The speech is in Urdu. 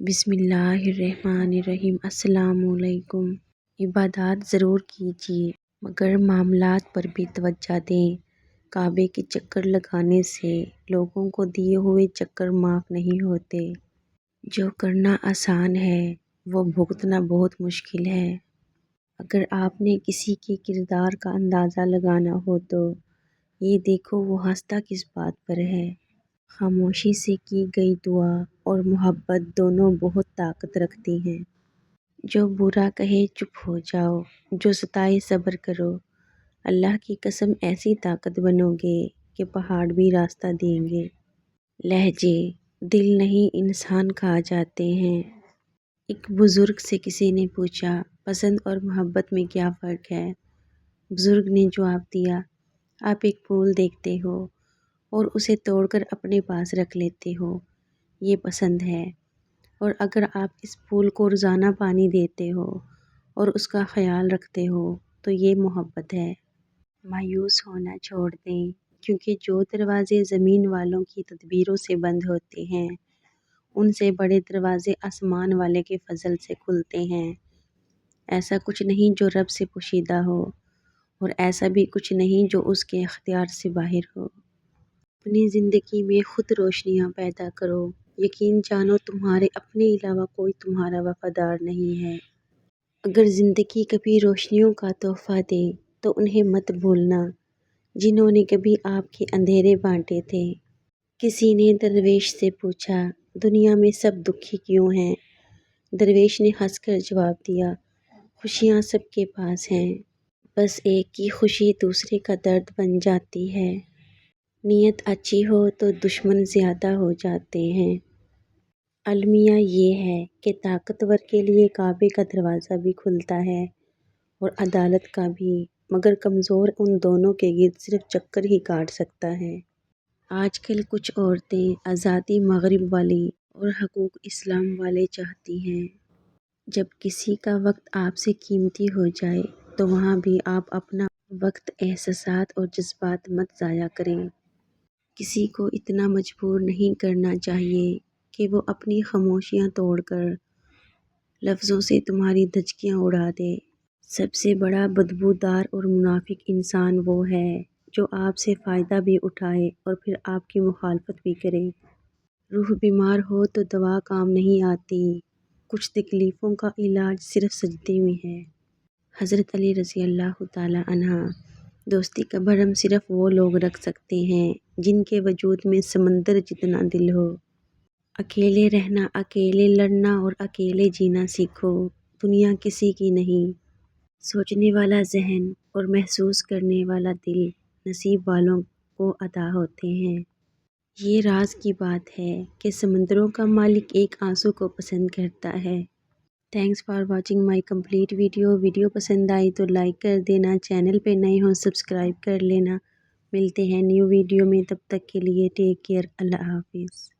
بسم اللہ الرحمن الرحیم۔ السلام علیکم۔ عبادات ضرور کیجیے مگر معاملات پر بھی توجہ دیں۔ کعبے کے چکر لگانے سے لوگوں کو دیے ہوئے چکر معاف نہیں ہوتے۔ جو کرنا آسان ہے وہ بھگتنا بہت مشکل ہے۔ اگر آپ نے کسی کے کردار کا اندازہ لگانا ہو تو یہ دیکھو وہ ہنستا کس بات پر ہے۔ خاموشی سے کی گئی دعا اور محبت دونوں بہت طاقت رکھتی ہیں۔ جو برا کہے چپ ہو جاؤ، جو ستائے صبر کرو۔ اللہ کی قسم ایسی طاقت بنو گے کہ پہاڑ بھی راستہ دیں گے۔ لہجے دل نہیں انسان کھا جاتے ہیں۔ ایک بزرگ سے کسی نے پوچھا پسند اور محبت میں کیا فرق ہے؟ بزرگ نے جواب دیا، آپ ایک پھول دیکھتے ہو اور اسے توڑ کر اپنے پاس رکھ لیتے ہو، یہ پسند ہے، اور اگر آپ اس پھول کو روزانہ پانی دیتے ہو اور اس کا خیال رکھتے ہو تو یہ محبت ہے۔ مایوس ہونا چھوڑ دیں، کیونکہ جو دروازے زمین والوں کی تدبیروں سے بند ہوتے ہیں ان سے بڑے دروازے آسمان والے کے فضل سے کھلتے ہیں۔ ایسا کچھ نہیں جو رب سے پوشیدہ ہو، اور ایسا بھی کچھ نہیں جو اس کے اختیار سے باہر ہو۔ اپنی زندگی میں خود روشنیاں پیدا کرو۔ یقین جانو تمہارے اپنے علاوہ کوئی تمہارا وفادار نہیں ہے۔ اگر زندگی کبھی روشنیوں کا تحفہ دے تو انہیں مت بھولنا جنہوں نے کبھی آپ کے اندھیرے بانٹے تھے۔ کسی نے درویش سے پوچھا دنیا میں سب دکھی کیوں ہیں؟ درویش نے ہنس کر جواب دیا، خوشیاں سب کے پاس ہیں، بس ایک کی خوشی دوسرے کا درد بن جاتی ہے۔ نیت اچھی ہو تو دشمن زیادہ ہو جاتے ہیں۔ المیہ یہ ہے کہ طاقتور کے لیے کعبے کا دروازہ بھی کھلتا ہے اور عدالت کا بھی، مگر کمزور ان دونوں کے گرد صرف چکر ہی کاٹ سکتا ہے۔ آج کل کچھ عورتیں آزادی مغرب والی اور حقوق اسلام والے چاہتی ہیں۔ جب کسی کا وقت آپ سے قیمتی ہو جائے تو وہاں بھی آپ اپنا وقت، احساسات اور جذبات مت ضائع کریں۔ کسی کو اتنا مجبور نہیں کرنا چاہیے کہ وہ اپنی خاموشیاں توڑ کر لفظوں سے تمہاری دھچکیاں اڑا دے۔ سب سے بڑا بدبودار اور منافق انسان وہ ہے جو آپ سے فائدہ بھی اٹھائے اور پھر آپ کی مخالفت بھی کرے۔ روح بیمار ہو تو دوا کام نہیں آتی، کچھ تکلیفوں کا علاج صرف سجدے میں ہے۔ حضرت علی رضی اللہ تعالیٰ عنہ۔ دوستی کا بھرم صرف وہ لوگ رکھ سکتے ہیں جن کے وجود میں سمندر جتنا دل ہو۔ اکیلے رہنا، اکیلے لڑنا اور اکیلے جینا سیکھو۔ دنیا کسی کی نہیں۔ سوچنے والا ذہن اور محسوس کرنے والا دل نصیب والوں کو عطا ہوتے ہیں۔ یہ راز کی بات ہے کہ سمندروں کا مالک ایک آنسو کو پسند کرتا ہے۔ Thanks for watching my complete video. Video پسند آئی تو لائک کر دینا، چینل پہ نئے ہوں سبسکرائب کر لینا۔ ملتے ہیں نیو ویڈیو میں، تب تک کے لیے ٹیک کیئر، اللہ حافظ۔